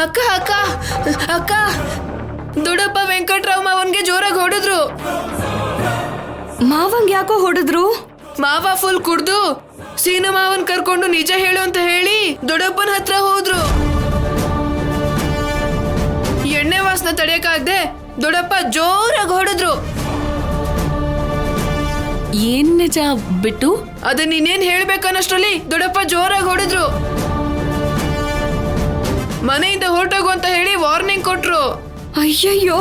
ಅಕ್ಕ ಅಕ್ಕ ಅಕ್ಕ, ದೊಡ್ಡಪ್ಪ ವೆಂಕಟ್ರಾವ್ ಮಾವನ್ಗೆ ಜೋರಾಗಿ ಹೊಡೆದ್ರು. ಮಾವಂಗ್ ಯಾಕೋ ಹೊಡೆದ್ರು? ಮಾವ ಫುಲ್ ಕುಡ್ದು ಸೀನು ಮಾವನ್ ಕರ್ಕೊಂಡು ನಿಜ ಹೇಳು ಅಂತ ಹೇಳಿ ದೊಡ್ಡಪ್ಪನ ಹತ್ರ ಹೋದ್ರು. ಎಣ್ಣೆ ವಾಸನ ತಡೆಯಕ್ಕಾಗ್ದೆ ದೊಡ್ಡಪ್ಪ ಜೋರಾಗಿ ಹೊಡೆದ್ರು. ಏನ್ ನಿಜ ಬಿಟ್ಟು? ಅದನ್ನ ಇನ್ನೇನ್ ಹೇಳ್ಬೇಕನ್ನಷ್ಟರಲ್ಲಿ ದೊಡ್ಡಪ್ಪ ಜೋರಾಗಿ ಹೊಡೆದ್ರು. ಮನೆಯಿಂದ ಹೊರಟೋಗು ಅಂತ ಹೇಳಿ ವಾರ್ನಿಂಗ್ ಕೊಟ್ರು. ಅಯ್ಯಯ್ಯೋ,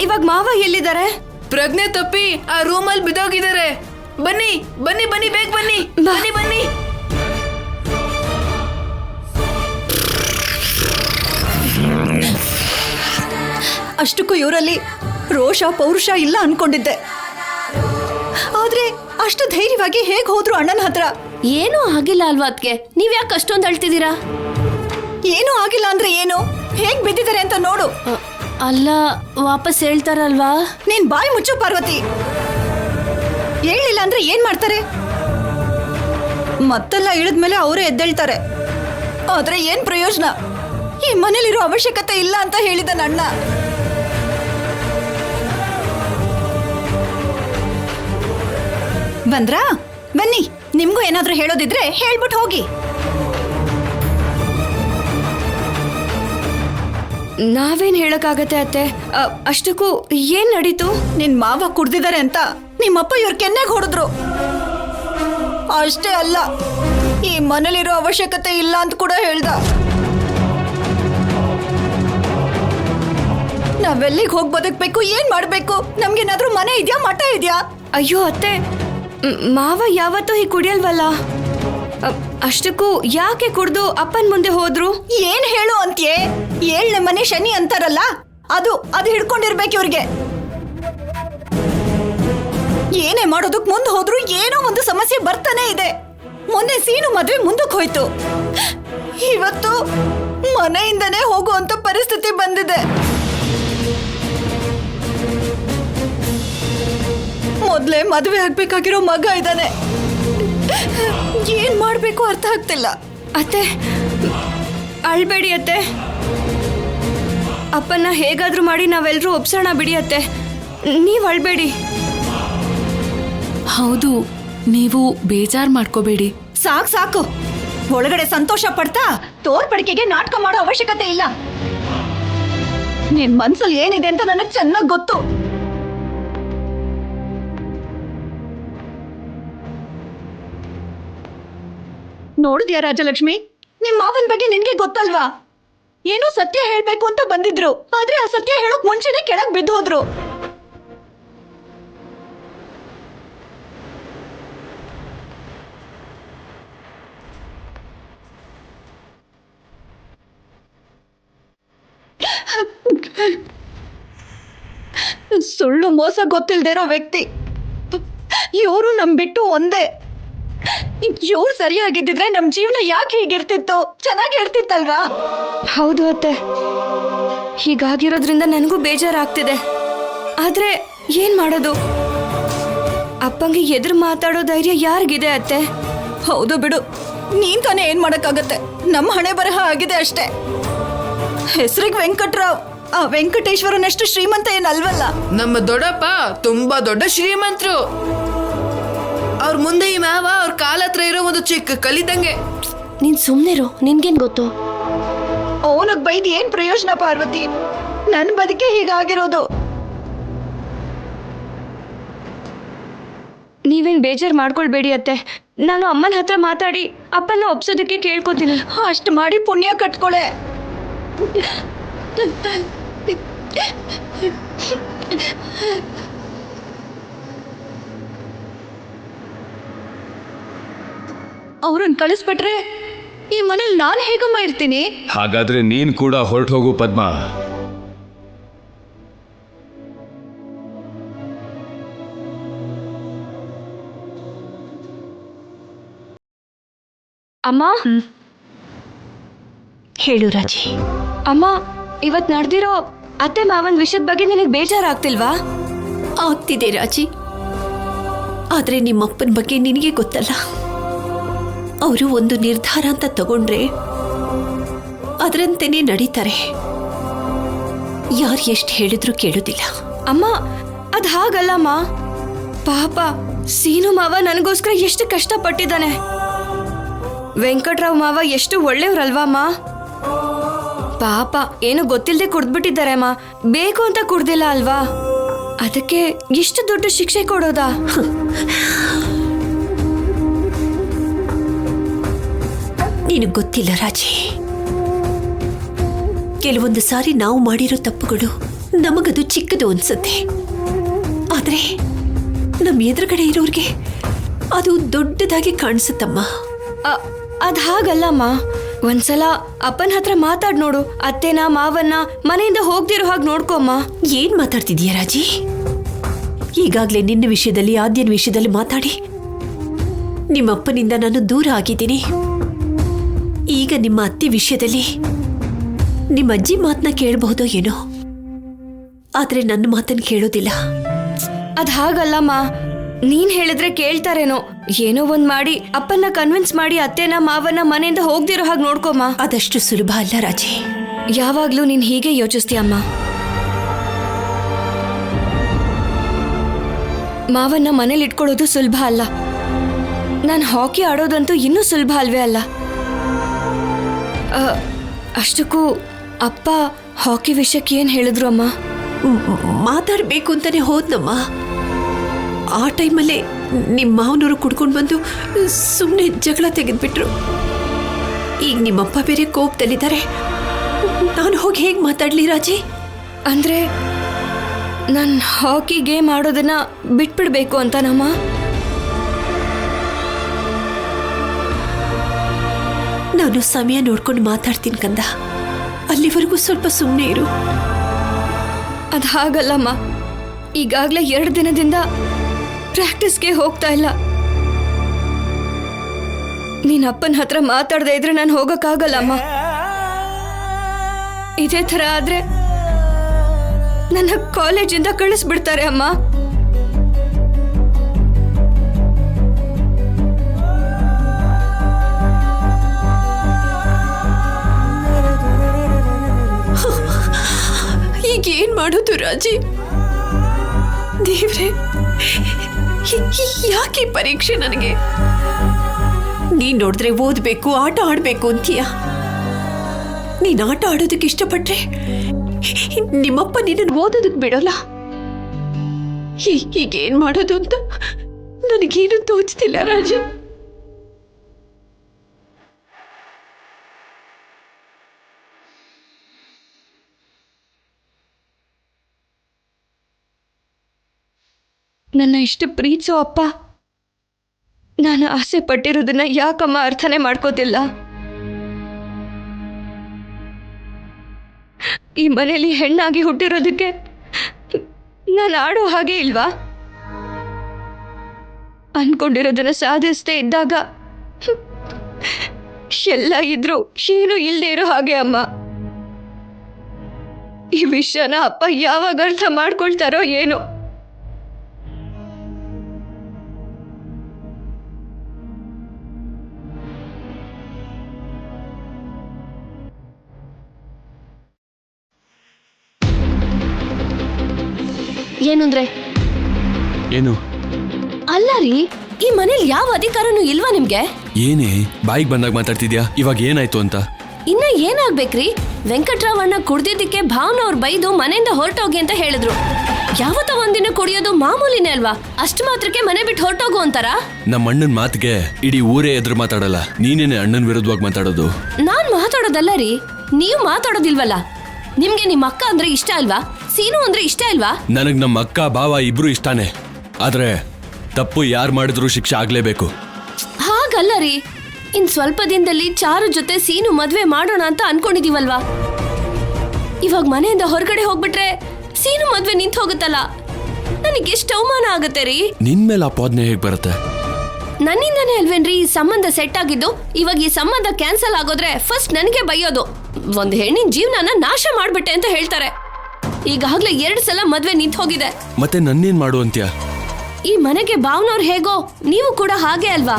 ಇವಾಗ ಮಾವ ಎಲ್ಲಿದ್ದಾರೆ? ಪ್ರಜ್ಞೆ ತಪ್ಪಿ ಆ ರೂಮಲ್ಲಿ ಬಿದ್ದೋಗಿದ್ದಾರೆ. ಬನ್ನಿ ಬನ್ನಿ ಬನ್ನಿ, ಬೇಗ ಬನ್ನಿ ಬನ್ನಿ ಬನ್ನಿ. ಅಷ್ಟಕ್ಕೂ ಇವರಲ್ಲಿ ರೋಷ ಪೌರುಷ ಇಲ್ಲ ಅನ್ಕೊಂಡಿದ್ದೆ. ಆದ್ರೆ ಅಷ್ಟು ಧೈರ್ಯವಾಗಿ ಹೇಗ್ ಹೋದ್ರು ಅಣ್ಣನ ಹತ್ರ? ಏನೂ ಆಗಿಲ್ಲ ಅಲ್ವಾ ಅದ್ಕೆ? ನೀವ್ ಯಾಕೆ ಅಷ್ಟೊಂದು ಅಳ್ತಿದ್ದೀರಾ? ಏನೂ ಆಗಿಲ್ಲ ಅಂದ್ರೆ ಏನು? ಹೇಗ್ ಬಿದ್ದಿದ್ದಾರೆ ಅಂತ ನೋಡು. ಅಲ್ಲ, ವಾಪಸ್ ಹೇಳ್ತಾರಲ್ವಾ? ನೀನ್ ಬಾಯಿ ಮುಚ್ಚು ಪಾರ್ವತಿ. ಹೇಳಿಲ್ಲ ಅಂದ್ರೆ ಏನ್ ಮಾಡ್ತಾರೆ? ಮತ್ತೆಲ್ಲ ಇಳಿದ್ಮೇಲೆ ಅವರೇ ಎದ್ದೇಳ್ತಾರೆ. ಆದ್ರೆ ಏನ್ ಪ್ರಯೋಜನ? ಈ ಮನೇಲಿರೋ ಅವಶ್ಯಕತೆ ಇಲ್ಲ ಅಂತ ಹೇಳಿದ ಅಣ್ಣ. ಬಂದ್ರಾ? ಬನ್ನಿ, ನಿಮ್ಗೂ ಏನಾದ್ರೂ ಹೇಳೋದಿದ್ರೆ ಹೇಳ್ಬಿಟ್ಟು ಹೋಗಿ. ನಾವೇನ್ ಹೇಳಕ್ಕಾಗತ್ತೆ ಅತ್ತೆ? ಅಷ್ಟಕ್ಕೂ ಏನ್ ನಡೀತು? ನಿನ್ ಮಾವ ಕುಡ್ದಿದ್ದಾರೆ ಅಂತ ನಿಮ್ಮಪ್ಪ ಇವ್ರ ಕೆನ್ನೆಗೆ ಹೊಡೆದ್ರು. ಅಷ್ಟೇ ಅಲ್ಲ, ಈ ಮನೇಲಿರೋ ಅವಶ್ಯಕತೆ ಇಲ್ಲ ಅಂತ ಕೂಡ ಹೇಳ್ದ. ನಾವೆಲ್ಲಿಗೆ ಹೋಗಿ ಬದುಕ್ಬೇಕು? ಏನ್ ಮಾಡ್ಬೇಕು? ನಮ್ಗೇನಾದ್ರೂ ಮನೆ ಇದ್ಯಾ, ಮಠ ಇದ್ಯಾ? ಅಯ್ಯೋ ಅತ್ತೆ, ಮಾವ ಯಾವತ್ತೂ ಹೀಗೆ ಕುಡಿಯಲ್ವಲ್ಲ. ಅಷ್ಟಕ್ಕೂ ಯಾಕೆ ಕುಡ್ದು ಅಪ್ಪನ್ ಮುಂದೆ ಹೋದ್ರು? ಏನ್ ಹೇಳು ಅಂತ್ಯೆ? 7ನೇ ಮನೆ ಶನಿ ಅಂತಾರಲ್ಲ, ಅದು ಹಿಡ್ಕೊಂಡಿರ್ಬೇಕು ಇವ್ರಿಗೆ. ಏನೇ ಮಾಡೋದಕ್ ಮುಂದೆ ಹೋದ್ರು ಏನೋ ಒಂದು ಸಮಸ್ಯೆ ಬರ್ತಾನೆ ಇದೆ. ಮೊನ್ನೆ ಸೀನು ಮದ್ವೆ ಮುಂದಕ್ಕೆ ಹೋಯ್ತು, ಇವತ್ತು ಮನೆಯಿಂದನೇ ಹೋಗುವಂತ ಪರಿಸ್ಥಿತಿ ಬಂದಿದೆ. ಮೊದ್ಲೇ ಮದ್ವೆ ಆಗ್ಬೇಕಾಗಿರೋ ಮಗ ಇದ್ದಾನೆ. ಏನ್ ಮಾಡ್ಬೇಕು ಅರ್ಥ ಆಗ್ತಿಲ್ಲ. ಅತ್ತೆ, ಅಳ್ಬೇಡಿ ಅತ್ತೆ. ಅಪ್ಪನ್ನ ಹೇಗಾದ್ರೂ ಮಾಡಿ ನಾವೆಲ್ಲರೂ ಒಪ್ಸೋಣ ಬಿಡಿ ಅತ್ತೆ. ನೀವ್ ಅಳ್ಬೇಡಿ. ಹೌದು, ನೀವು ಬೇಜಾರ್ ಮಾಡ್ಕೋಬೇಡಿ. ಸಾಕು. ಒಳಗಡೆ ಸಂತೋಷ ಪಡ್ತಾ ತೋರ್ಪಡಿಕೆಗೆ ನಾಟಕ ಮಾಡೋ ಅವಶ್ಯಕತೆ ಇಲ್ಲ. ನಿನ್ ಮನ್ಸಲ್ಲಿ ಏನಿದೆ ಅಂತ ನನಗೆ ಚೆನ್ನಾಗಿ ಗೊತ್ತು. ನೋಡಿದ್ಯಾ ರಾಜಲಕ್ಷ್ಮಿ, ನಿಮ್ ಮಾವನ್ ಬಗ್ಗೆ ನಿನ್ಗೆ ಗೊತ್ತಲ್ವಾ? ಏನೋ ಸತ್ಯ ಹೇಳ್ಬೇಕು ಅಂತ ಬಂದಿದ್ರು, ಆದ್ರೆ ಆ ಸತ್ಯ ಹೇಳೋಕ್ ಮುಂಚೆನೆ ಕೆಳಗ್ ಬಿದ್ದು ಹೋದ್ರು. ಸುಳ್ಳು ಮೋಸ ಗೊತ್ತಿಲ್ದೇ ಇರೋ ವ್ಯಕ್ತಿ ಇವರು ನಮ್ ಬಿಟ್ಟು ಒಂದೇ. ಇವ್ರು ಸರಿಯಾಗಿದ್ದಿದ್ರೆ ನಮ್ ಜೀವನ ಯಾಕೆ ಹೀಗಿರ್ತಿತ್ತು? ಚೆನ್ನಾಗಿ ಇರ್ತಿತ್ತಲ್ವಾ? ಹೌದು ಅತ್ತೆ, ಹೀಗಾಗಿರೋದ್ರಿಂದ ನನಗೂ ಬೇಜಾರಾಗ್ತಿದೆ. ಆದ್ರೆ ಏನ್ ಮಾಡೋದು? ಅಪ್ಪಂಗೆ ಎದುರು ಮಾತಾಡೋ ಧೈರ್ಯ ಯಾರಿಗಿದೆ ಅತ್ತೆ? ಹೌದು ಬಿಡು, ನೀನ್ ತಾನೇ ಏನ್ ಮಾಡಕ್ಕಾಗತ್ತೆ? ನಮ್ಮ ಹಣೆ ಬರಹ ಆಗಿದೆ ಅಷ್ಟೇ. ಹೆಸರಿಗೆ ವೆಂಕಟ್ರಾವ್, ಆ ವೆಂಕಟೇಶ್ವರನಷ್ಟು ಶ್ರೀಮಂತ ಏನಲ್ವಲ್ಲ. ನಮ್ಮ ದೊಡ್ಡಪ್ಪ ತುಂಬಾ ದೊಡ್ಡ ಶ್ರೀಮಂತರು. ಅವ್ರ ಮುಂದೆ ಈ ಮಾವ ಅವ್ರ ಕಾಲ ಹತ್ರ ಇರೋ ಒಂದು ಚಿಕ್ಕ ಕಲಿದಂಗೆ. ನೀನ್ ಸುಮ್ನಿರು, ನಿನ್ಗೇನ್ ಗೊತ್ತು? ಅವನಿಗೆ ಬೈದು ಏನ್ ಪ್ರಯೋಜನ ಪಾರ್ವತಿ? ನನ್ ಬದುಕೆ ಹೀಗಾಗಿರೋದು. ನೀವೇನ್ ಬೇಜಾರ್ ಮಾಡ್ಕೊಳ್ಬೇಡಿ ಅತ್ತೆ. ನಾನು ಅಮ್ಮನ ಹತ್ರ ಮಾತಾಡಿ ಅಪ್ಪನ ಒಪ್ಸೋದಕ್ಕೆ ಕೇಳ್ಕೊತೀನಿ. ಅಷ್ಟು ಮಾಡಿ ಪುಣ್ಯ ಕಟ್ಕೊಳೆ. ಅವ್ರನ್ನ ಕಳಿಸ್ಬಿಟ್ರೆ ಈ ಮನೇಲಿ ನಾನು ಹೇಗಮ್ಮ ಇರ್ತೀನಿ? ಹಾಗಾದ್ರೆ ನೀನ್ ಕೂಡ ಹೊರಟು ಹೋಗು ಪದ್ಮ. ಅಮ್ಮ, ಹೇಳು ರಾಜಿ. ಅಮ್ಮ, ಇವತ್ ನಡೆದಿರೋ ಅತ್ತೆ ಮಾವನ್ ವಿಷಯದ ಬಗ್ಗೆ ನಿನಗೆ ಬೇಜಾರಾಗ್ತಿಲ್ವಾ? ಆಗ್ತಿದೆ ರಾಜಿ, ಆದ್ರೆ ನಿಮ್ಮಪ್ಪನ ಬಗ್ಗೆ ನಿನಗೆ ಗೊತ್ತಲ್ಲ. ಅವರು ಒಂದು ನಿರ್ಧಾರ ಅಂತ ತಗೊಂಡ್ರೆ ಅದರಂತೆನೇ ನಡೀತಾರೆ. ಯಾರು ಎಷ್ಟು ಹೇಳಿದ್ರು ಕೇಳೋದಿಲ್ಲ. ಅಮ್ಮ ಅದ್ ಹಾಗಲ್ಲಮ್ಮ. ಪಾಪ ಸೀನು ಮಾವ ನನಗೋಸ್ಕರ ಎಷ್ಟು ಕಷ್ಟಪಟ್ಟಿದ್ದಾನೆ. ವೆಂಕಟ್ರಾವ್ ಮಾವ ಎಷ್ಟು ಒಳ್ಳೆಯವ್ರಲ್ವಾ ಅಮ್ಮ. ಪಾಪ ಏನು ಗೊತ್ತಿಲ್ಲದೆ ಕುಡ್ದ್ಬಿಟ್ಟಿದ್ದಾರೆ ಅಮ್ಮ. ಬೇಕು ಅಂತ ಕುಡ್ದಿಲ್ಲ ಅಲ್ವಾ, ಅದಕ್ಕೆ ಎಷ್ಟು ದೊಡ್ಡ ಶಿಕ್ಷೆ ಕೊಡೋದಾ? ನಿನಗೆ ಗೊತ್ತಿಲ್ಲ ರಾಜಿ, ಕೆಲವೊಂದು ಸಾರಿ ನಾವು ಮಾಡಿರೋ ತಪ್ಪುಗಳು ನಮಗದು ಚಿಕ್ಕದು ಅನ್ಸುತ್ತೆ. ಆದ್ರೆ ನಮ್ಮ ಎದುರುಗಡೆ ಇರೋರ್ಗೆ ಅದು ದೊಡ್ಡದಾಗಿ ಕಾಣಿಸುತ್ತಮ್ಮ. ಅದ್ ಹಾಗಲ್ಲಮ್ಮ. ಒಂದ್ಸಲ ಅಪ್ಪನ ಹತ್ರ ಮಾತಾಡ್ ನೋಡು. ಅತ್ತೆನ ಮಾವನ್ನ ಮನೆಯಿಂದ ಹೋಗ್ದಿರೋ ಹಾಗೆ ನೋಡ್ಕೊಮ್ಮ. ಏನ್ ಮಾತಾಡ್ತಿದೀಯ ರಾಜಿ? ಈಗಾಗ್ಲೇ ನಿನ್ನ ವಿಷಯದಲ್ಲಿ, ಆದ್ಯನ ವಿಷಯದಲ್ಲಿ ಮಾತಾಡಿ ನಿಮ್ಮಪ್ಪನಿಂದ ನಾನು ದೂರ ಆಗಿದ್ದೀನಿ. ಈಗ ನಿಮ್ಮ ಅತ್ತೆ ವಿಷಯದಲ್ಲಿ ನಿಮ್ಮ ಅಜ್ಜಿ ಮಾತನ್ನ ಕೇಳಬಹುದೋ ಏನೋ, ಆದ್ರೆ ನನ್ನ ಮಾತನ್ನ ಕೇಳೋದಿಲ್ಲ. ಅದ್ ಹಾಗಲ್ಲಮ್ಮ. ನೀನ್ ಹೇಳಿದ್ರೆ ಕೇಳ್ತಾರೇನೋ. ಏನೋ ಒಂದ್ ಮಾಡಿ ಅಪ್ಪನ್ನ ಕನ್ವಿನ್ಸ್ ಮಾಡಿ ಅತ್ತೆನ ಮಾವನ್ನ ಮನೆಯಿಂದ ಹೋಗ್ದಿರೋ ಹಾಗೆ ನೋಡ್ಕೊಮ್ಮ. ಅದಷ್ಟು ಸುಲಭ ಅಲ್ಲ ರಾಜಿ. ಯಾವಾಗ್ಲೂ ನೀನ್ ಹೀಗೆ ಯೋಚಿಸ್ತೀಯಮ್ಮ. ಮಾವನ್ನ ಮನೇಲಿ ಇಟ್ಕೊಳ್ಳೋದು ಸುಲಭ ಅಲ್ಲ. ನಾನ್ ಹಾಕಿ ಆಡೋದಂತೂ ಇನ್ನೂ ಸುಲಭ ಅಲ್ವೇ ಅಲ್ಲ. ಅಷ್ಟಕ್ಕೂ ಅಪ್ಪ ಹಾಕಿ ವಿಷಯಕ್ಕೆ ಏನ್ ಹೇಳಿದ್ರು ಅಮ್ಮ? ಮಾತಾಡ್ಬೇಕು ಅಂತಾನೆ ಹೋದ್ನಮ್ಮ. ಆ ಟೈಮಲ್ಲೇ ನಿಮ್ಮ ಮಾವನವರು ಕುಡ್ಕೊಂಡು ಬಂದು ಸುಮ್ಮನೆ ಜಗಳ ತೆಗೆದ್ಬಿಟ್ರು. ಈಗ ನಿಮ್ಮಪ್ಪ ಬೇರೆ ಕೋಪದಲ್ಲಿದ್ದಾರೆ. ನಾನು ಹೋಗಿ ಹೇಗೆ ಮಾತಾಡ್ಲಿ ರಾಜಿ? ಅಂದ್ರೆ ನಾನು ಹಾಕಿ ಗೇಮ್ ಆಡೋದನ್ನ ಬಿಟ್ಬಿಡ್ಬೇಕು ಅಂತನಮ್ಮ? ನಾನು ಸಮಯ ನೋಡ್ಕೊಂಡು ಮಾತಾಡ್ತೀನಿ ಕಂದ. ಅಲ್ಲಿವರೆಗೂ ಸ್ವಲ್ಪ ಸುಮ್ಮನೆ ಇರು. ಅದ್ ಹಾಗಲ್ಲಮ್ಮ. ಈಗಾಗ್ಲೇ 2 ದಿನದಿಂದ ಪ್ರಾಕ್ಟೀಸ್ಗೆ ಹೋಗ್ತಾ ಇಲ್ಲ. ನೀನ್ ಅಪ್ಪನ ಹತ್ರ ಮಾತಾಡದೆ ಇದ್ರೆ ನಾನು ಹೋಗಕ್ಕಾಗಲ್ಲಮ್ಮ. ಇದೇ ತರ ಆದ್ರೆ ನನ್ನ ಕಾಲೇಜಿಂದ ಕಳಿಸ್ಬಿಡ್ತಾರೆ ಅಮ್ಮ. ಈಗ ಏನ್ ಮಾಡೋದು ರಾಜಿ? ದೇವ್ರೆ, ಯಾಕೆ ಪರೀಕ್ಷೆ ನನಗೆ? ನೀನ್ ನೋಡಿದ್ರೆ ಓದ್ಬೇಕು, ಆಟ ಆಡ್ಬೇಕು ಅಂತೀಯ. ನೀನ್ ಆಟ ಆಡೋದಕ್ಕೆ ಇಷ್ಟಪಟ್ರೆ ನಿಮ್ಮಪ್ಪ ನಿನ್ನ ಓದೋದಕ್ಕೆ ಬಿಡೋಲ್ಲ. ಈಗೇನ್ ಮಾಡೋದು ಅಂತ ನನಗೇನು ತೋಚ್ತಿಲ್ಲ ರಾಜು. ನನ್ನ ಇಷ್ಟ ಪ್ರೀತಿಸೋ ಅಪ್ಪ ನಾನು ಆಸೆ ಪಟ್ಟಿರೋದನ್ನ ಯಾಕಮ್ಮ ಅರ್ಥನೇ ಮಾಡ್ಕೋತಿಲ್ಲ? ಈ ಮನೆಯಲ್ಲಿ ಹೆಣ್ಣಾಗಿ ಹುಟ್ಟಿರೋದಕ್ಕೆ ನಾನು ಆಡೋ ಹಾಗೆ ಇಲ್ವಾ? ಅನ್ಕೊಂಡಿರೋದನ್ನ ಸಾಧಿಸದೇ ಇದ್ದಾಗ ಎಲ್ಲ ಇದ್ರು ಏನು ಇಲ್ಲದೆ ಇರೋ ಹಾಗೆ ಅಮ್ಮ. ಈ ವಿಷಯನ ಅಪ್ಪ ಯಾವಾಗ ಅರ್ಥ ಮಾಡ್ಕೊಳ್ತಾರೋ ಏನೋ. ಏನಂದ್ರೆ ಏನು? ಅಲ್ಲ ರೀ, ಈ ಮನೇಲಿ ಯಾವ ಅಧಿಕಾರನೂ ಇಲ್ವಾ ನಿಮ್ಗೆ? ಏನೇ ಬಾಯಿಗೆ ಬಂದಾಗ ಮಾತಾಡ್ತಿದ್ಯಾ? ಇವಾಗ ಏನಾಯ್ತು ಅಂತ? ಇನ್ನ ಏನಾಗ್ಬೇಕ್ರಿ? ವೆಂಕಟ್ರಾವ್ ಅಣ್ಣ ಕುಡ್ದಿದ್ದಕ್ಕೆ ಭಾವನವ್ರು ಬೈದು ಮನೆಯಿಂದ ಹೊರಟೋಗಿ ಅಂತ ಹೇಳಿದ್ರು. ಯಾವತ್ತ ಒಂದಿನ ಕುಡಿಯೋದು ಮಾಮೂಲಿನೇ ಅಲ್ವಾ? ಅಷ್ಟು ಮಾತ್ರಕ್ಕೆ ಮನೆ ಬಿಟ್ಟು ಹೊರಟೋಗು ಅಂತಾರ? ನಮ್ಮ ಅಣ್ಣನ ಮಾತಿಗೆ ಇಡೀ ಊರೇ ಎದುರು ಮಾತಾಡಲ್ಲ. ನೀನೇನೆ ಅಣ್ಣನ ವಿರುದ್ಧವಾಗಿ ಮಾತಾಡೋದು. ನಾನ್ ಮಾತಾಡೋದಲ್ಲ ರೀ, ನೀವು ಮಾತಾಡೋದಿಲ್ವಲ್ಲ. ನಿಮ್ಗೆ ನಿಮ್ಮ ಅಕ್ಕ ಅಂದ್ರೆ ಇಷ್ಟ ಅಲ್ವಾ? ಸೀನು ಅಂದ್ರೆ ಇಷ್ಟ ಅಲ್ವಾ? ನನಗ್ ನಮ್ಮ ಅಕ್ಕ ಭಾವ ಇಬ್ರು ಇಷ್ಟಾನೆ. ಆದ್ರೆ ತಪ್ಪು ಯಾರು ಮಾಡಿದ್ರು ಶಿಕ್ಷೆ ಆಗ್ಲೇಬೇಕು. ಹಾಗಲ್ಲ ರೀ, ಇನ್ ಸ್ವಲ್ಪ ದಿನದಲ್ಲಿ ಚಾರು ಜೊತೆ ಸೀನು ಮದ್ವೆ ಮಾಡೋಣ ಅಂತ ಅನ್ಕೊಂಡಿದೀವಲ್ವಾ? ಇವಾಗ ಮನೆಯಿಂದ ಹೊರಗಡೆ ಹೋಗ್ಬಿಟ್ರೆ ಸೀನು ಮದ್ವೆ ನಿಂತು ಹೋಗುತ್ತಲ್ಲ. ನನಗೆ ಎಷ್ಟು ಅವಮಾನ ಆಗುತ್ತೆ ರೀ. ನಿನ್ ಮೇಲೆ ಅಪಾದನೆ ಹೇಗ್ ಬರುತ್ತೆ? ನನ್ನಿಂದಾನೇ ಅಲ್ವೇನ್ರಿ ಈ ಸಂಬಂಧ ಸೆಟ್ ಆಗಿದ್ದು. ಇವಾಗ ಈ ಸಂಬಂಧ ಕ್ಯಾನ್ಸಲ್ ಆಗೋದ್ರೆ ಫಸ್ಟ್ ನನಗೆ ಬೈಯೋದು. ಒಂದ್ ಹೆಣ್ಣಿನ ಜೀವನನ ನಾಶ ಮಾಡ್ಬಿಟ್ಟೆ ಅಂತ ಹೇಳ್ತಾರೆ. ಈಗಾಗ್ಲೇ 2 ಸಲ ಮದ್ವೆ ನಿಂತು ಹೋಗಿದೆ. ಮತ್ತೆ ನನ್ನೇನ್ ಮಾಡು ಅಂತ್ಯ? ಈ ಮನೆಗೆ ಭಾವನವ್ರು ಹೇಗೋ ನೀವು ಕೂಡ ಹಾಗೆ ಅಲ್ವಾ?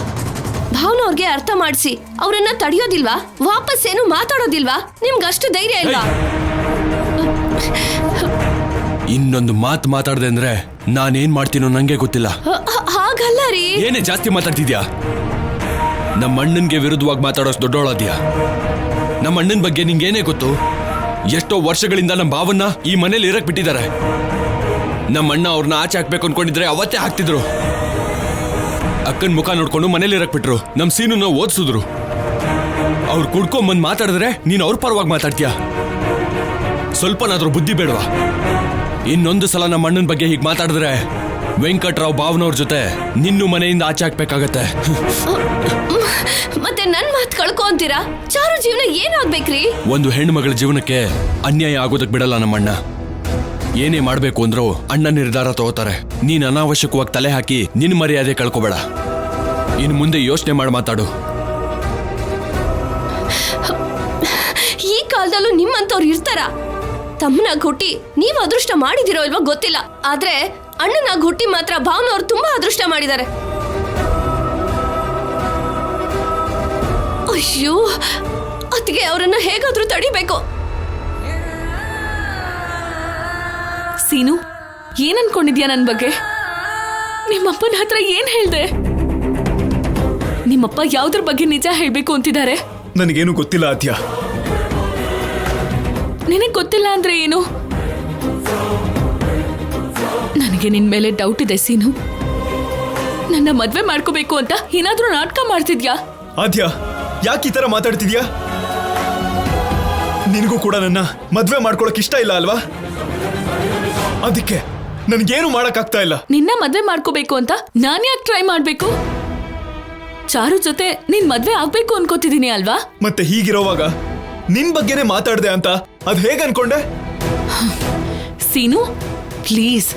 ಭಾವನವ್ರಿಗೆ ಅರ್ಥ ಮಾಡಿಸಿ ಅವರನ್ನ ತಡೆಯೋದಿಲ್ವಾ? ವಾಪಸ್ ಏನು ಮಾತಾಡೋದಿಲ್ವಾ? ನಿಮ್ಗಷ್ಟು ಧೈರ್ಯ ಇಲ್ವಾ? ಇನ್ನೊಂದು ಮಾತು ಮಾತಾಡ್ದೆ ಅಂದ್ರೆ ನಾನೇನ್ ಮಾಡ್ತೀನೋ ನಂಗೆ ಗೊತ್ತಿಲ್ಲ. ಹಾಗಲ್ಲ ರೀ. ಏನೇ ಜಾಸ್ತಿ ಮಾತಾಡ್ತಿದ್ಯಾ? ನಮ್ಮ ಅಣ್ಣನ್ಗೆ ವಿರುದ್ಧವಾಗಿ ಮಾತಾಡೋಷ್ಟು ದೊಡ್ಡೋಳಾದ್ಯಾ? ನಮ್ಮ ಅಣ್ಣನ ಬಗ್ಗೆ ನಿಂಗೇನೇ ಗೊತ್ತು? ಎಷ್ಟೋ ವರ್ಷಗಳಿಂದ ನಮ್ಮ ಭಾವನ್ನ ಈ ಮನೇಲಿ ಇರಕ್ ಬಿಟ್ಟಿದ್ದಾರೆ. ನಮ್ಮ ಅಣ್ಣ ಅವ್ರನ್ನ ಆಚೆ ಹಾಕ್ಬೇಕು ಅನ್ಕೊಂಡಿದ್ರೆ ಅವತ್ತೇ ಹಾಕ್ತಿದ್ರು. ಅಕ್ಕನ ಮುಖ ನೋಡ್ಕೊಂಡು ಮನೇಲಿ ಇರಕ್ ಬಿಟ್ರು. ನಮ್ ಸೀನುನ ಓದಿಸಿದ್ರು. ಅವ್ರು ಕುಡ್ಕೊಂಬಂದ್ ಮಾತಾಡಿದ್ರೆ ನೀನ್ ಅವ್ರ ಪರವಾಗಿ ಮಾತಾಡ್ತೀಯ? ಸ್ವಲ್ಪನಾದ್ರೂ ಬುದ್ಧಿ ಬೇಡವಾ? ಇನ್ನೊಂದು ಸಲ ನಮ್ಮ ಅಣ್ಣನ ಬಗ್ಗೆ ಹೀಗೆ ಮಾತಾಡಿದ್ರೆ ವೆಂಕಟ್ರಾವ್ ಭಾವನವ್ರ ಜೊತೆ ನಿನ್ನೂ ಮನೆಯಿಂದ ಆಚೆ ಹಾಕ್ಬೇಕಾಗತ್ತೆ. ಮತ್ತೆ ನನ್ ಮಾತು ಕಳ್ಕೊ ಅಂತೀರಾ? ಚಾರು ಜೀವನ ಏನಾಗ್ಬೇಕ್ರಿ? ಒಂದು ಹೆಣ್ಣು ಮಗಳ ಜೀವನಕ್ಕೆ ಅನ್ಯಾಯ ಆಗೋದಕ್ ಬಿಡಲ್ಲ ನಮ್ಮಣ್ಣ. ಏನೇ ಮಾಡ್ಬೇಕು ಅಂದ್ರೂ ಅಣ್ಣ ನಿರ್ಧಾರ ತಗೋತಾರೆ. ನೀನ್ ಅನಾವಶ್ಯಕವಾಗಿ ತಲೆ ಹಾಕಿ ನಿನ್ ಮರ್ಯಾದೆ ಕಳ್ಕೊಬೇಡ. ಇನ್ ಮುಂದೆ ಯೋಚನೆ ಮಾಡಿ ಮಾತಾಡು. ಈ ಕಾಲದಲ್ಲೂ ನಿಮ್ಮಂತವ್ರು ಇರ್ತಾರ? ತಮ್ಮನಾಗ್ ಹುಟ್ಟಿ ನೀವ್ ಅದೃಷ್ಟ ಮಾಡಿದಿರೋ ಇಲ್ವೋ ಗೊತ್ತಿಲ್ಲ, ಆದ್ರೆ ಅಣ್ಣನಾಗ್ ಹುಟ್ಟಿ ಮಾತ್ರ ಭಾವನವ್ರು ತುಂಬಾ ಅದೃಷ್ಟ ಮಾಡಿದ್ದಾರೆ. ಅಯ್ಯೋ, ಅತ್ತಿಗೆ ಅವರನ್ನ ಹೇಗಾದ್ರೂ ತಡಿಬೇಕು. ಸೀನು, ಏನ್ ಅನ್ಕೊಂಡಿದ್ಯಾ ನನ್ ಬಗ್ಗೆ? ನಿಮ್ಮಪ್ಪನ ಹತ್ರ ಏನ್ ಹೇಳ್ದೆ? ನಿಮ್ಮಪ್ಪ ಯಾವ್ದ್ರ ಬಗ್ಗೆ ನಿಜ ಹೇಳ್ಬೇಕು ಅಂತಿದ್ದಾರೆ? ನನಗೇನು ಗೊತ್ತಿಲ್ಲ ಆದ್ಯ. ನಿನಗ್ ಗೊತ್ತಿಲ್ಲ ಅಂದ್ರೆ ಏನು? ನನಗೆ ನಿನ್ ಮೇಲೆ ಡೌಟ್ ಇದೆ ಸೀನು. ನನ್ನ ಮದ್ವೆ ಮಾಡ್ಕೋಬೇಕು ಅಂತ ಏನಾದ್ರೂ ನಾಟಕ ಮಾಡ್ತಿದ್ಯಾ? ಆದ್ಯ, ಯಾಕೆ ಈ ತರ ಮಾತಾಡ್ತಿದ್ಯಾ? ನಿನಗೂ ಕೂಡ ನನ್ನ ಮದ್ವೆ ಮಾಡ್ಕೊಳಕ್ ಇಷ್ಟ ಇಲ್ಲ ಅಲ್ವಾ? ಅದಕ್ಕೆ ನನ್ಗೇನು ಮಾಡಕ್ ಆಗ್ತಾ ಇಲ್ಲ. ನಿನ್ನ ಮದ್ವೆ ಮಾಡ್ಕೋಬೇಕು ಅಂತ ನಾನ್ ಯಾಕೆ ಟ್ರೈ ಮಾಡ್ಬೇಕು? ಚಾರು ಜೊತೆ ನಿನ್ ಮದ್ವೆ ಆಗ್ಬೇಕು ಅನ್ಕೋತಿದೀನಿ ಅಲ್ವಾ? ಮತ್ತೆ ಹೀಗಿರೋವಾಗ ನಿನ್ ಬಗ್ಗೆನೇ ಮಾತಾಡ್ದೆ ಅಂತ ಅದ್ ಹೇಗ್ ಅನ್ಕೊಂಡೆ? ಸೀನು, ಪ್ಲೀಸ್.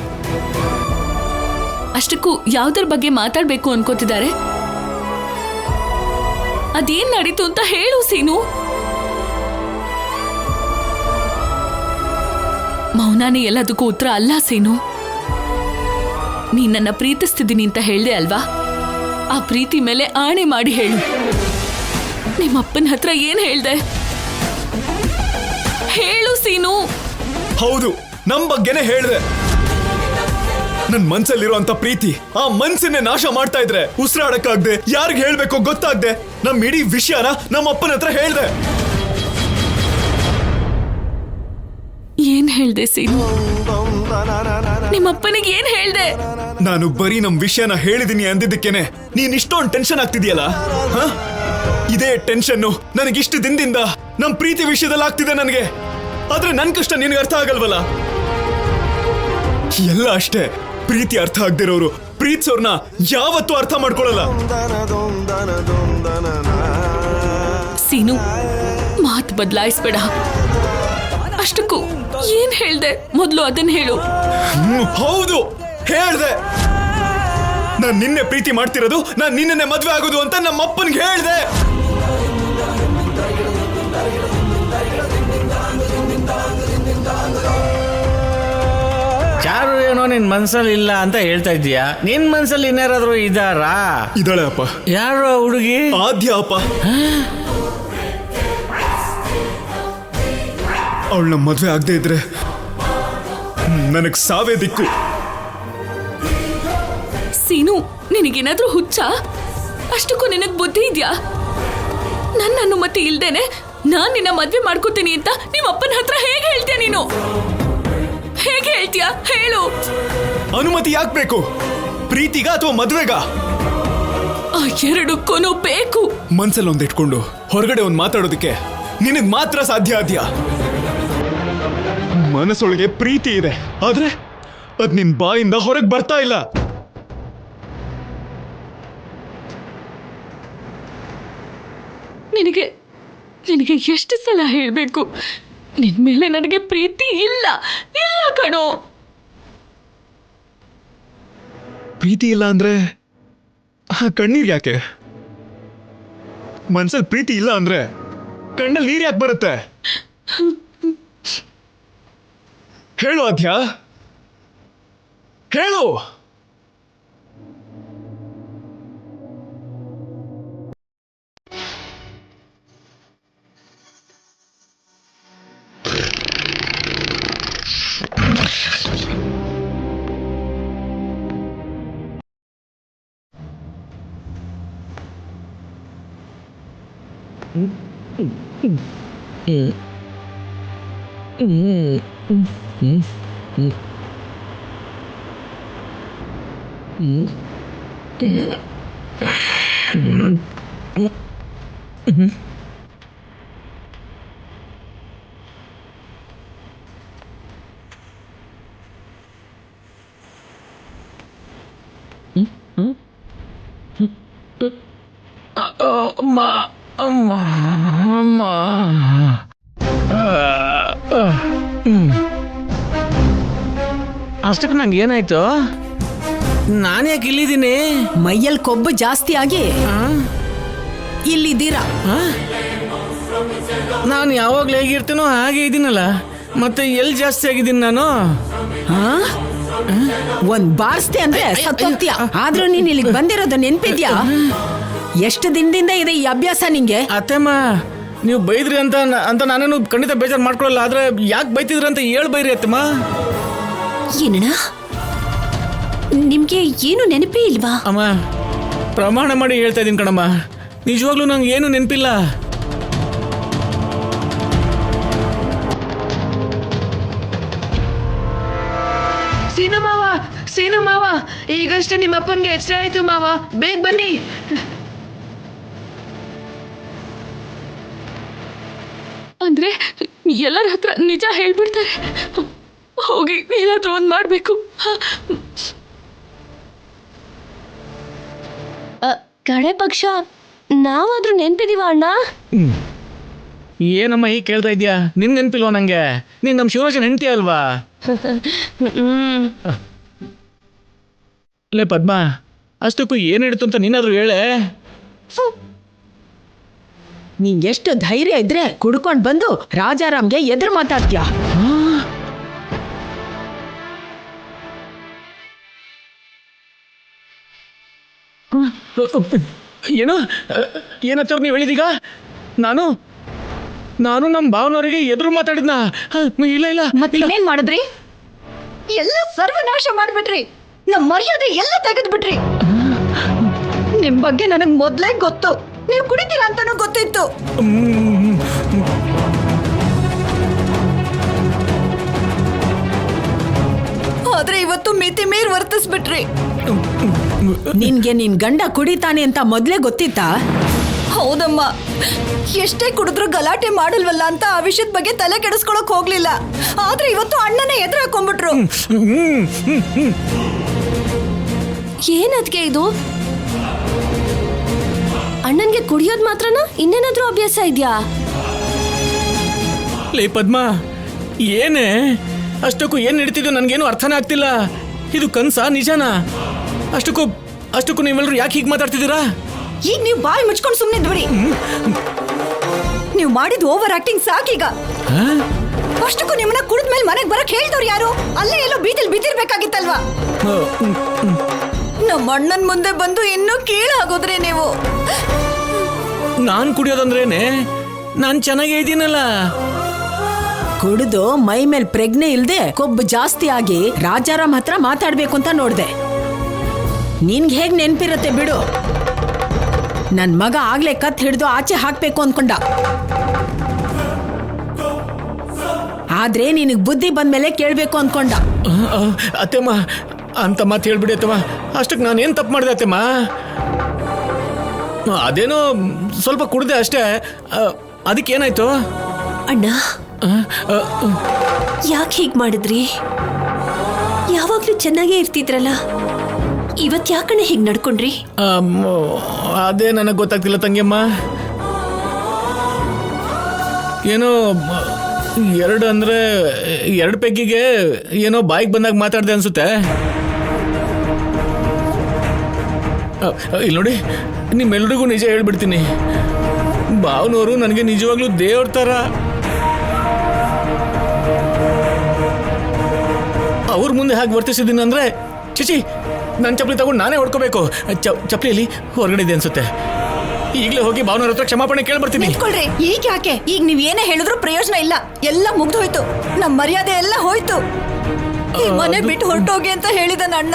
ಅಷ್ಟಕ್ಕೂ ಯಾವ್ದ್ರ ಬಗ್ಗೆ ಮಾತಾಡ್ಬೇಕು ಅನ್ಕೋತಿದ್ದಾರೆ? ಅದೇನ್ ನಡೀತು ಅಂತ ಹೇಳು ಸೀನು. ಮೌನಾನೇ ಎಲ್ಲದಕ್ಕೂ ಉತ್ತರ ಅಲ್ಲ ಸೀನು. ನೀನ್ ನನ್ನ ಪ್ರೀತಿಸ್ತಿದ್ದೀನಿ ಅಂತ ಹೇಳ್ದೆ ಅಲ್ವಾ? ಆ ಪ್ರೀತಿ ಮೇಲೆ ಆಣೆ ಮಾಡಿ ಹೇಳು. ನಿಮ್ಮಪ್ಪನ ಹತ್ರ ಏನ್ ಹೇಳ್ದೆ? ಹೇಳು ಸೀನು. ಹೌದು, ನಮ್ ಬಗ್ಗೆನೇ ಹೇಳ್ದೆ. ನನ್ ಮನ್ಸಲ್ಲಿರುವಂತ ಪ್ರೀತಿ ಆ ಮನ್ಸನ್ನೇ ನಾಶ ಮಾಡ್ತಾ ಇದ್ರೆ ಉಸಿರಾಡಕ್ಕಾಗ್ದೆ, ಯಾರಿಗ್ ಹೇಳ್ಬೇಕೋ ಗೊತ್ತಾಗ್ದೆ ನಮ್ ಇಡೀ ವಿಷಯನ ನಮ್ಮ ಅಪ್ಪನ ಹತ್ರ ಹೇಳ್ದೆ. ಏನ್ ಹೇಳ್ದೆ ಸೀನು? ನಿಮ್ಮಪ್ಪನಿಗೆ ಏನ್ ಹೇಳ್ದೆ? ನಾನು ಬರೀ ನಮ್ ವಿಷಯನ ಹೇಳಿದೀನಿ ಅಂದಿದ್ದಕ್ಕೇನೆ ನೀನ್ ಇಷ್ಟೊಂದು ಟೆನ್ಷನ್ ಆಗ್ತಿದ್ಯಲ್ಲ? ಇದೇ ಟೆನ್ಷನ್ ನನಗಿಷ್ಟು ದಿನದಿಂದ ನಮ್ ಪ್ರೀತಿ ವಿಷಯದಲ್ಲಿ ಆಗ್ತಿದೆ ನನಗೆ. ಆದ್ರೆ ನನ್ ಕಷ್ಟ ನಿನಗೆ ಅರ್ಥ ಆಗಲ್ವಲ್ಲ? ಎಲ್ಲ ಅಷ್ಟೇ, ಪ್ರೀತಿ ಅರ್ಥ ಆಗದಿರೋರು ಪ್ರೀತಿಸೋರ್ನ ಯಾವತ್ತೂ ಅರ್ಥ ಮಾಡ್ಕೊಳ್ಳಲ್ಲ. ಸೀನು, ಮಾತು ಬದಲಾಯಿಸ್ಬೇಡ. ಅಷ್ಟಕ್ಕೂ ಏನ್ ಹೇಳ್ದೆ ಮೊದ್ಲು ಅದನ್ನ ಹೇಳು. ಹೌದು, ಹೇಳ್ದೆ. ನಾನ್ ನಿನ್ನೆ ಪ್ರೀತಿ ಮಾಡ್ತಿರೋದು, ನಾನ್ ನಿನ್ನೆ ಮದ್ವೆ ಆಗೋದು ಅಂತ ನಮ್ಮ ಅಪ್ಪನ್ಗೆ ಹೇಳ್ದೆ. ಚಾರು ಏನೋ ನಿನ್ ಮನ್ಸಲ್ಲಿ ಇಲ್ಲ ಅಂತ ಹೇಳ್ತಾ ಇದ್ದೀಯಾ? ನಿನ್ ಮನ್ಸಲ್ಲಿ ಇನ್ಯಾರಾದ್ರೂ ಇದ್ದಾರಾ? ಇದ್ದಾಳೆ ಅಪ್ಪ. ಯಾರು ಹುಡುಗಿ? ಆದ್ಯ ಅಪ್ಪ. ಅವಳನ್ನ ಮದ್ವೆ ಆಗದೆ ಇದ್ರೆ ನನಗ್ ಸಾವೇ ದಿಕ್ಕು. ಸೀನು, ನಿನಗೇನಾದ್ರೂ ಹುಚ್ಚ? ಅಷ್ಟಕ್ಕೂ ನಿನಗ್ ಬುದ್ಧಿ ಇದ್ಯಾ? ನನ್ನ ಅನುಮತಿ ಇಲ್ದೇನೆ ನಾನ್ ನಿನ್ನ ಮದ್ವೆ ಮಾಡ್ಕೋತೀನಿ ಅಂತ ನಿಮ್ಮ ಅಪ್ಪನ ಹತ್ರ ಹೇಗೆ ಹೇಳ್ತೀಯ ನೀನು? ಹೇಗೆ ಹೇಳ್ತೀಯ ಹೇಳು? ಅನುಮತಿ ಯಾಕೆ ಬೇಕು? ಪ್ರೀತಿಗ ಅಥವಾ ಮದ್ವೆಗ? ಆ ಎರಡಕ್ಕೂ ಬೇಕು. ಮನ್ಸಲ್ಲಿ ಒಂದ್ ಇಟ್ಕೊಂಡು ಹೊರಗಡೆ ಒಂದ್ ಮಾತಾಡೋದಕ್ಕೆ ನಿನಗ್ ಮಾತ್ರ ಸಾಧ್ಯ ಆದ್ಯ. ಮನಸ್ಸೊಳಗೆ ಪ್ರೀತಿ ಇದೆ, ಆದ್ರೆ ಅದ್ ನಿನ್ ಬಾಯಿಂದ ಹೊರಗ್ ಬರ್ತಾ ಇಲ್ಲ. ನಿನಗೆ ಎಷ್ಟು ಸಲ ಹೇಳ್ಬೇಕು? ನಿನ್ ಮೇಲೆ ನನಗೆ ಪ್ರೀತಿ ಇಲ್ಲ ಇಲ್ಲ ಕಣೋ. ಪ್ರೀತಿ ಇಲ್ಲ ಅಂದ್ರೆ ಕಣ್ಣೀರ್ ಯಾಕೆ? ಮನ್ಸಲ್ಲಿ ಪ್ರೀತಿ ಇಲ್ಲ ಅಂದ್ರೆ ಕಣ್ಣಲ್ಲಿ ನೀರ್ ಯಾಕೆ ಬರುತ್ತೆ? ಹೇಳು ಆದ್ಯ, ಹೇಳು. ಅಷ್ಟಕ್ಕೆ ನಂಗೆ ಏನಾಯ್ತು? ನಾನು ಯಾಕೆ ಇಲ್ಲಿದ್ದೀನಿ? ಮೈಯಲ್ಲಿ ಕೊಬ್ಬು ಜಾಸ್ತಿ ಆಗಿ ಇಲ್ಲಿದ್ದೀರಾ. ನಾನು ಯಾವಾಗಲೂ ಹೇಗಿರ್ತೀನೋ ಹಾಗೆ ಇದ್ದೀನಲ್ಲ, ಮತ್ತೆ ಎಲ್ಲಿ ಜಾಸ್ತಿ ಆಗಿದ್ದೀನಿ ನಾನು? ಒಂದ್ ಬಾರಿಸ್ತೆ ಅಂದ್ರೆ ಸತ್ತೋಗ್ತೀಯ. ಆದ್ರೂ ನೀನ್ ಇಲ್ಲಿಗೆ ಬಂದಿರೋದು ನೆನ್ಪಿದ್ಯಾ? ಎಷ್ಟು ದಿನದಿಂದ ಇದೆ ಈ ಅಭ್ಯಾಸ ನಿಂಗೆ? ಅತ್ತೆಮ್ಮ, ನೀವು ಬೈದ್ರಿ ಅಂತ ನಾನೇನು ಖಂಡಿತ ಬೇಜಾರು ಮಾಡ್ಕೊಳ್ಳಲ್ಲ. ಆದ್ರೆ ಯಾಕೆ ಬೈತಿದ್ರಿ ಅಂತ ಬೈರಿ ಅತ್ತಮ್ಮ. ಏನಣ್ಣ, ನಿಮ್ಗೆ ಏನು ನೆನಪೇ ಇಲ್ವಾ? ಅಮ್ಮ, ಪ್ರಮಾಣ ಮಾಡಿ ಹೇಳ್ತಾ ಇದ್ದೀನಿ ಕಣಮ್ಮ, ನಿಜವಾಗ್ಲೂ ನಂಗೆ ಏನು ನೆನಪಿಲ್ಲ. ಸೀನು ಮಾವ, ಈಗಷ್ಟೇ ನಿಮ್ಮ ಅಪ್ಪನ್ಗೆ ಎಚ್ಚರ ಆಯ್ತು ಮಾವ, ಬೇಗ ಬನ್ನಿ. ಅಂದ್ರೆ ಎಲ್ಲರ ಹತ್ರ ನಿಜ ಹೇಳ್ಬಿಡ್ತಾರೆ. ಹೋಗಿ ಏನಾದ್ರೂ ಒಂದ್ ಮಾಡ್ಬೇಕು. ಕಡೆ ಪಕ್ಷ ನಾವಾದ್ರೂ ನೆನ್ಪಿದೀವ ಅಣ್ಣ? ಏನಮ್ಮ ಹೀಗೆ ಕೇಳ್ತಾ ಇದ್ಯಾ? ನಿನ್ ನೆನಪಿಲ್ವಾ ನಂಗೆ? ನೀನ್ ನಮ್ಮ ಶಿವರಾಜನ್ ಹೆಂಡತಿ ಅಲ್ವಾ? ಲೇ ಪದ್ಮ, ಅಷ್ಟಕ್ಕೂ ಏನ್ ಹಿಡಿತು ಅಂತ ನೀನಾದ್ರೂ ಹೇಳೆ. ನೀನ್ ಎಷ್ಟು ಧೈರ್ಯ ಇದ್ರೆ ಕುಡ್ಕೊಂಡ್ ಬಂದು ರಾಜಾರಾಮ್ಗೆ ಎದುರು ಮಾತಾಡ್ತೀಯ? ಏನು ಏನತ್ತ ನೀವು ಹೇಳಿದೀಗ? ನಾನು ನಮ್ಮ ಭಾವನವರಿಗೆ ಎದುರು ಮಾತಾಡಿದ್ನ? ಇಲ್ಲ. ಮತ್ತೇನೇನ್ ಮಾಡಿದ್ರಿ? ಎಲ್ಲ ಸರ್ವನಾಶ ಮಾಡ್ಬಿಟ್ರಿ. ನಮ್ ಮರ್ಯಾದೆ ಎಲ್ಲ ತೆಗೆದ್ಬಿಟ್ರಿ. ನಿಮ್ ಬಗ್ಗೆ ನನಗ್ ಮೊದ್ಲೇ ಗೊತ್ತು. ನೀವು ಕುಡಿತೀರಾ ಅಂತಾನೂ ಗೊತ್ತಿತ್ತು. ಆದ್ರೆ ಇವತ್ತು ಮಿತಿ ಮೀರ್ ವರ್ತಿಸ್ಬಿಟ್ರಿ. ನಿನ್ಗೆ ನಿನ್ ಗಂಡ ಕುಡಿತಾನೆ ಅಂತ ಮೊದ್ಲೇ ಗೊತ್ತಿತ್ತಾ? ಹೌದಮ್ಮ, ಎಷ್ಟೇ ಕುಡಿದ್ರು ಗಲಾಟೆ ಮಾಡಲ್ವಲ್ಲ ಅಂತ ಆ ವಿಷಯದ ಬಗ್ಗೆ ತಲೆ ಕೆಡಿಸ್ಕೊಳಕ್ ಹೋಗ್ಲಿಲ್ಲ. ಆದ್ರೆ ಇವತ್ತು ಅಣ್ಣನೇ ಎದುರು ಹಾಕೊಂಡ್ಬಿಟ್ರು. ಏನದ್ಕೆ ಇದು? ಅಣ್ಣನ್ಗೆ ಕುಡಿಯೋದ್ ಮಾತ್ರನಾ? ಇನ್ನೇನಾದ್ರೂ ಅಭ್ಯಾಸ ಇದ್ಯಾ? ಲೇ ಪದ್ಮ, ಏನೇ ಅಷ್ಟಕ್ಕೂ ಏನ್ ನಡೀತಿದ್ಯೋ ನನ್ಗೇನು ಅರ್ಥನೇ ಆಗ್ತಿಲ್ಲ. ಇದು ಕನ್ಸಾ ನಿಜನಾ? ಅಷ್ಟಕ್ಕೂ ನೀವೆಲ್ಲರೂ ಯಾಕೆ ಹೀಗೆ ಮಾತಾಡ್ತಿದ್ದೀರಾ? ಈಗ ನೀವು ಬಾಯಿ ಮುಚ್ಕೊಂಡು ಸುಮ್ಮನೆ ಬಿಡಿ. ನೀವು ಮಾಡಿದ ಓವರ್ ಆಕ್ಟಿಂಗ್ ಸಾಕೀಗ. ಅಷ್ಟಕ್ಕೂ ನಿಮ್ಮನ್ನ ಕುಡಿದ್ಮೇಲೆ ಮನೆಗೆ ಬರಕ್ ಹೇಳಿದವ್ರು ಯಾರು? ಅಲ್ಲೇ ಎಲ್ಲೋ ಬೀದಿಲ್ ಬಿದ್ದಿರ್ಬೇಕಾಗಿತ್ತಲ್ವಾ? ನಮ್ಮ ಅಣ್ಣನ್ ಮುಂದೆ ಬಂದು ಇನ್ನೂ ಕೀಳಾಗೋದ್ರಿ ನೀವು. ನಾನ್ ಕುಡಿಯೋದಂದ್ರೇನೆ ನಾನ್ ಚೆನ್ನಾಗೇ ಇದ್ದೀನಲ್ಲ. ಕುಡಿದು ಮೈ ಮೇಲ್ ಪ್ರಜ್ಞೆ ಇಲ್ದೆ ಕೊಬ್ಬು ಜಾಸ್ತಿ ಆಗಿ ರಾಜಾರಾಮ್ ಹತ್ರ ಮಾತಾಡ್ಬೇಕು ಅಂತ ನೋಡ್ದೆ. ನಿನ್ಗೆ ಹೇಗ್ ನೆನ್ಪಿರತ್ತೆ ಬಿಡು. ನನ್ ಮಗ ಆಗ್ಲೇ ಕತ್ ಹಿಡಿದು ಆಚೆ ಹಾಕ್ಬೇಕು ಅನ್ಕೊಂಡ. ಆದ್ರೆ ನಿನಗ್ ಬುದ್ಧಿ ಬಂದ್ಮೇಲೆ ಕೇಳ್ಬೇಕು ಅನ್ಕೊಂಡ. ಅತ್ತೆಮ್ಮ, ಅಂತ ಮಾತು ಹೇಳ್ಬಿಡಿ ಅತ್ತಮ್ಮ. ಅಷ್ಟಕ್ಕೆ ನಾನೇನ್ ತಪ್ಪು ಮಾಡಿದೆ ಅತ್ತೆಮ್ಮ? ಅದೇನೋ ಸ್ವಲ್ಪ ಕುಡ್ದೆ ಅಷ್ಟೇ. ಅದಕ್ಕೇನಾಯ್ತು? ಅಣ್ಣ, ಯಾಕೆ ಹೀಗ್ ಮಾಡಿದ್ರಿ? ಯಾವಾಗ್ಲೂ ಚೆನ್ನಾಗೇ ಇರ್ತಿದ್ರಲ್ಲ, ಇವತ್ ಯಾಕಣ್ಣ ಹೀಗ್ ನಡ್ಕೊಂಡ್ರಿ? ಅದೇ ನನಗೆ ಗೊತ್ತಾಗ್ತಿಲ್ಲ ತಂಗಿಯಮ್ಮ. ಏನೋ ಎರಡು ಪೆಗ್ಗಿಗೆ ಏನೋ ಬಾಯಿಗೆ ಬಂದಾಗ ಮಾತಾಡ್ದೆ ಅನ್ಸುತ್ತೆ. ಇಲ್ಲಿ ನೋಡಿ, ನಿಮ್ಮೆಲ್ರಿಗೂ ನಿಜ ಹೇಳ್ಬಿಡ್ತೀನಿ. ಭಾವನವರು ನನಗೆ ನಿಜವಾಗ್ಲೂ ದೇವ್ರ ಥರ. ಅವ್ರ ಮುಂದೆ ಹಾಗೆ ವರ್ತಿಸಿದ್ದೀನಿ ಅಂದ್ರೆ ಚಿಚಿ, ನನ್ನ ಚಪ್ಪಲಿ ತಗೊಂಡು ನಾನೇ ಹೊಡ್ಕೋಬೇಕು. ಚಪ್ಪಲಿಯಲ್ಲಿ ಹೊರಗಡೆ ಇದೆ ಅನ್ಸುತ್ತೆ. ಈಗಲೇ ಹೋಗಿ ಭಾವನವ್ರ ಹತ್ರ ಕ್ಷಮಾಪಣೆ ಕೇಳ್ಬರ್ತೀನಿ. ನಿಂತ್ಕೊಳ್ರಿ. ಈಗ ಯಾಕೆ? ಈಗ ನೀವ್ ಏನೇ ಹೇಳಿದ್ರು ಪ್ರಯೋಜನ ಇಲ್ಲ. ಎಲ್ಲ ಮುಗ್ದೋಯ್ತು. ನಮ್ ಮರ್ಯಾದೆ ಎಲ್ಲ ಹೋಯ್ತು. ಈ ಮನೆ ಬಿಟ್ಟು ಹೊರಟೋಗಿ ಅಂತ ಹೇಳಿದ ಅಣ್ಣ.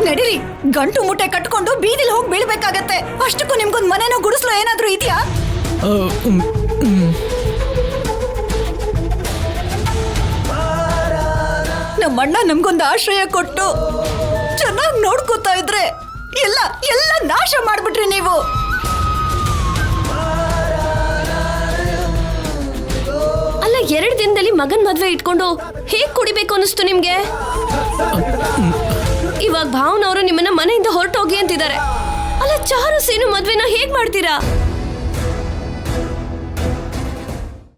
ನಡೀರಿ. ಗಂಟು ಮುಟ್ಟೆ ಕಟ್ಕೊಂಡು ಬೀದಿಲಿ ಹೋಗಿ ಬೀಳ್ಬೇಕಾಗತ್ತೆ. ಅಷ್ಟಕ್ಕೂ ನಿಮ್ಗೊಂದ್ ಮನೆನೋ ಗುಡಿಸ್ಲೋ ಏನಾದ್ರೂ ಇದೆಯಾ? ನಮ್ಮಣ್ಣ ನಮ್ಗೊಂದು ಆಶ್ರಯ ಕೊಟ್ಟು ಚೆನ್ನಾಗಿ ನೋಡ್ಕೋತಾ ಇದ್ರೆ ಎಲ್ಲ ಎಲ್ಲ ನಾಶ ಮಾಡ್ಬಿಟ್ರಿ ನೀವು. ಅಲ್ಲ 2 ದಿನದಲ್ಲಿ ಮಗನ್ ಮದ್ವೆ ಇಟ್ಕೊಂಡು ಹೇಗ್ ಕುಡಿಬೇಕು ಅನಿಸ್ತು ನಿಮ್ಗೆ? ಇವಾಗ ಭಾವನವರು ನಿಮ್ಮನ್ನ ಮನೆಯಿಂದ ಹೊರಟೋಗಿ ಅಂತಿದ್ದಾರೆ. ಅಲ್ಲ ಚಾರು ಸೀನು ಮದ್ವೆನ ಹೇಗ್ ಮಾಡ್ತೀರಾ?